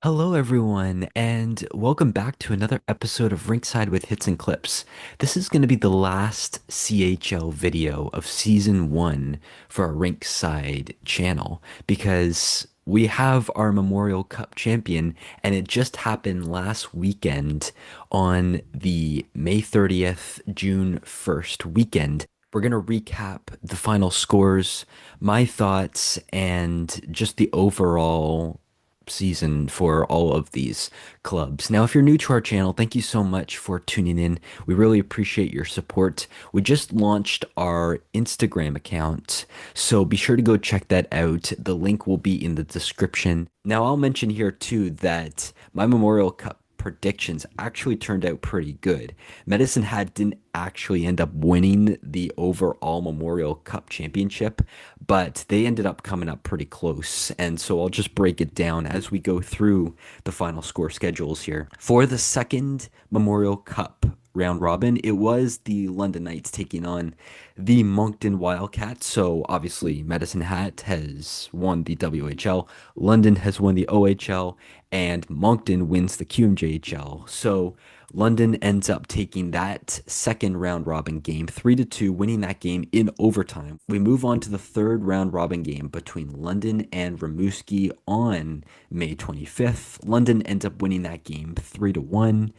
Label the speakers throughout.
Speaker 1: Hello, everyone, and welcome back to another episode of Rink-Side with Hits and Clips. This is going to be the last CHL video of season one for our Rink-Side channel because we have our Memorial Cup champion, and it just happened last weekend on the May 30th, June 1st weekend. We're going to recap the final scores, my thoughts, and just the overall season for all of these clubs. Now, if you're new to our channel, thank you so much for tuning in. We really appreciate your support. We just launched our Instagram account, so be sure to go check that out. The link will be in the description. Now, I'll mention here too that my Memorial Cup predictions actually turned out pretty good. Medicine Hat didn't actually end up winning the overall Memorial Cup championship, but they ended up coming up pretty close. And so I'll just break it down as we go through the final score schedules here. For the second Memorial Cup round robin, it was the London Knights taking on the Moncton Wildcats. So obviously, Medicine Hat has won the WHL, London has won the OHL, and Moncton wins the QMJHL. So London ends up taking that second round robin game 3-2, winning that game in overtime. We move on to the third round robin game between London and Rimouski on May 25th. London ends up winning that game 3-1.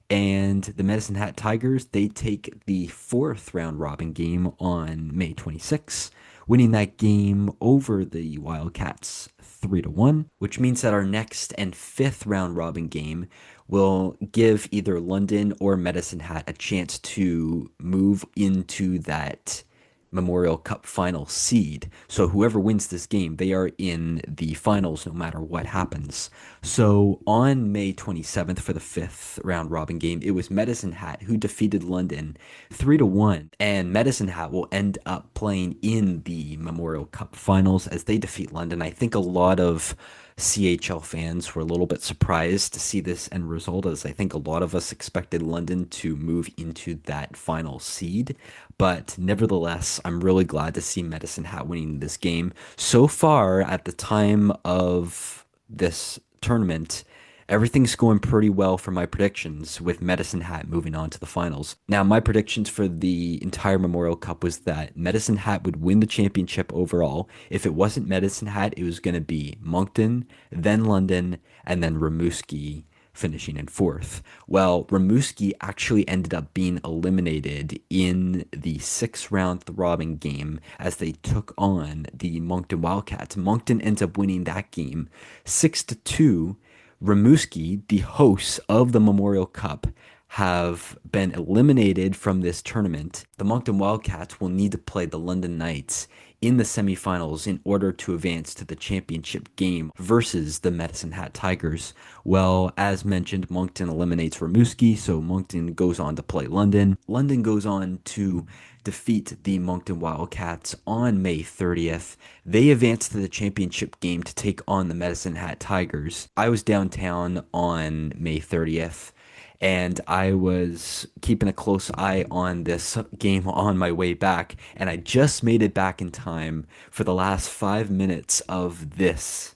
Speaker 1: And the Medicine Hat Tigers, they take the fourth round robin game on May 26th, winning that game over the Wildcats 3-1, which means that our next and fifth round robin game will give either London or Medicine Hat a chance to move into that Memorial Cup final seed. So whoever wins this game, they are in the finals no matter what happens. So on May 27th for the fifth round robin game, it was Medicine Hat who defeated London 3-1. And Medicine Hat will end up playing in the Memorial Cup finals as they defeat London. I think a lot of CHL fans were a little bit surprised to see this end result, as I think a lot of us expected London to move into that final seed. But nevertheless, I'm really glad to see Medicine Hat winning this game. So far, at the time of this tournament, everything's going pretty well for my predictions, with Medicine Hat moving on to the finals. Now, my predictions for the entire Memorial Cup was that Medicine Hat would win the championship overall. If it wasn't Medicine Hat, it was going to be Moncton, then London, and then Rimouski finishing in fourth. Well, Rimouski actually ended up being eliminated in the sixth round robin game as they took on the Moncton Wildcats. Moncton ends up winning that game 6-2. Rimouski, the hosts of the Memorial Cup, have been eliminated from this tournament. The Moncton Wildcats will need to play the London Knights in the semifinals in order to advance to the championship game versus the Medicine Hat Tigers. Well, as mentioned, Moncton eliminates Rimouski, so Moncton goes on to play London. London goes on to defeat the Moncton Wildcats on May 30th. They advance to the championship game to take on the Medicine Hat Tigers. I was downtown on May 30th, and I was keeping a close eye on this game on my way back, and I just made it back in time for the last 5 minutes of this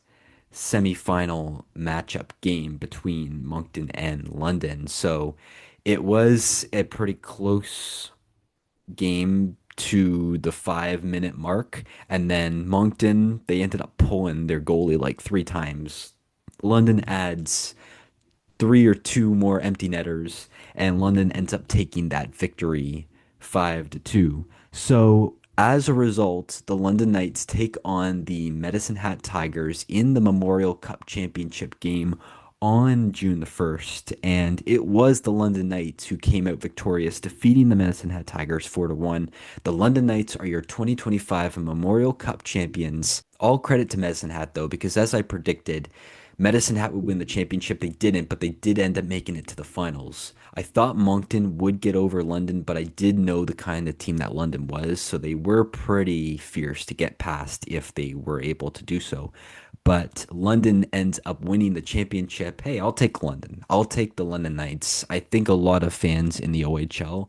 Speaker 1: semifinal matchup game between Moncton and London. So it was a pretty close game to the 5 minute mark. And then Moncton, they ended up pulling their goalie like three times. London adds three or two more empty netters, and London ends up taking that victory 5-2. So as a result, the London Knights take on the Medicine Hat Tigers in the Memorial Cup Championship game on June the 1st, and it was the London Knights who came out victorious, defeating the Medicine Hat Tigers 4-1. The London Knights are your 2025 Memorial Cup champions. All credit to Medicine Hat, though, because as I predicted, Medicine Hat would win the championship. They didn't, but they did end up making it to the finals. I thought Moncton would get over London, but I did know the kind of team that London was, so they were pretty fierce to get past if they were able to do so. But London ends up winning the championship. Hey, I'll take London. I'll take the London Knights. I think a lot of fans in the OHL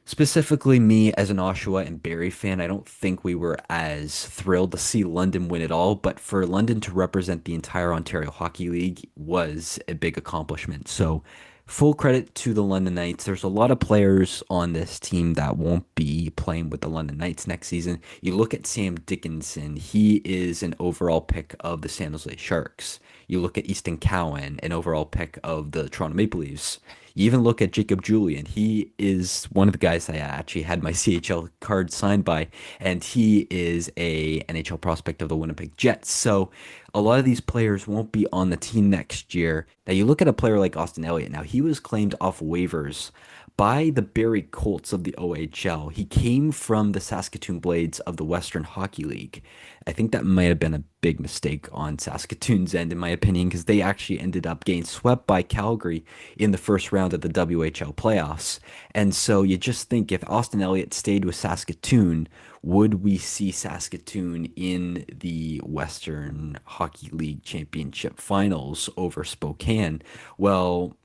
Speaker 1: Specifically, me as an Oshawa and Barrie fan, I don't think we were as thrilled to see London win it all, but for London to represent the entire Ontario Hockey League was a big accomplishment. So, full credit to the London Knights. There's a lot of players on this team that won't be playing with the London Knights next season. You look at Sam Dickinson, he is an overall pick of the San Jose Sharks. You look at Easton Cowan, an overall pick of the Toronto Maple Leafs. You even look at Jacob Julian. He is one of the guys I actually had my CHL card signed by, and he is a NHL prospect of the Winnipeg Jets. So a lot of these players won't be on the team next year. Now you look at a player like Austin Elliott. Now he was claimed off waivers by the Barrie Colts of the OHL. He came from the Saskatoon Blades of the Western Hockey League. I think that might have been a big mistake on Saskatoon's end, in my opinion, because they actually ended up getting swept by Calgary in the first round of the WHL playoffs. And so you just think if Austin Elliott stayed with Saskatoon, would we see Saskatoon in the Western Hockey League Championship finals over Spokane? Well,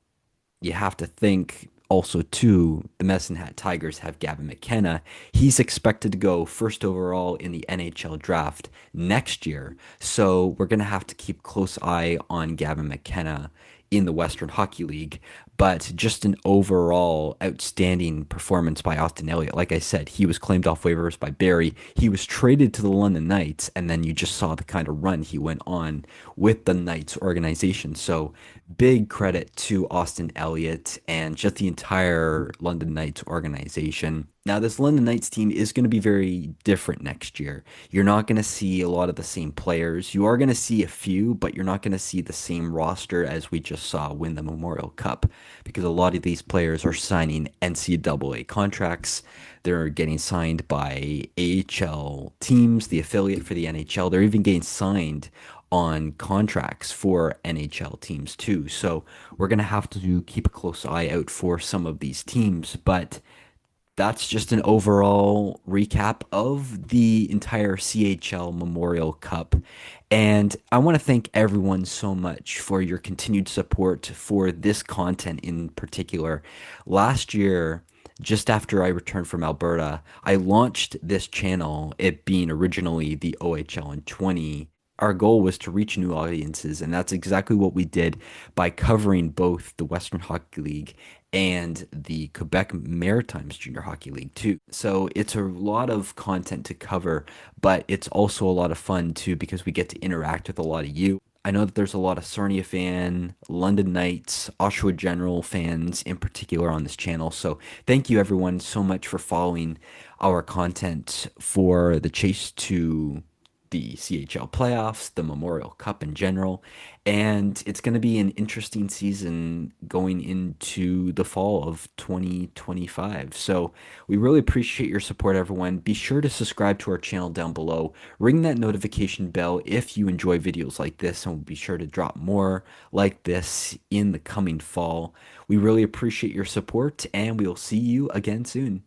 Speaker 1: you have to think also too, the Medicine Hat Tigers have Gavin McKenna. He's expected to go first overall in the NHL draft next year. So we're gonna have to keep close eye on Gavin McKenna in the Western Hockey League. But just an overall outstanding performance by Austin Elliott. Like I said, he was claimed off waivers by Barrie. He was traded to the London Knights, and then you just saw the kind of run he went on with the Knights organization. So big credit to Austin Elliott and just the entire London Knights organization. Now, this London Knights team is going to be very different next year. You're not going to see a lot of the same players. You are going to see a few, but you're not going to see the same roster as we just saw win the Memorial Cup because a lot of these players are signing NCAA contracts. They're getting signed by AHL teams, the affiliate for the NHL. They're even getting signed on contracts for NHL teams too. So we're going to have to keep a close eye out for some of these teams. But that's just an overall recap of the entire CHL Memorial Cup. And I want to thank everyone so much for your continued support for this content in particular. Last year, just after I returned from Alberta, I launched this channel, it being originally the OHL in 20. Our goal was to reach new audiences, and that's exactly what we did by covering both the Western Hockey League and the Quebec Maritimes Junior Hockey League too. So it's a lot of content to cover, but it's also a lot of fun too because we get to interact with a lot of you. I know that there's a lot of Sarnia fan, London Knights, Oshawa General fans in particular on this channel. So thank you everyone so much for following our content for the chase to the CHL playoffs, the Memorial Cup in general, and it's going to be an interesting season going into the fall of 2025. So we really appreciate your support, everyone. Be sure to subscribe to our channel down below. Ring that notification bell if you enjoy videos like this, and we'll be sure to drop more like this in the coming fall. We really appreciate your support, and we will see you again soon.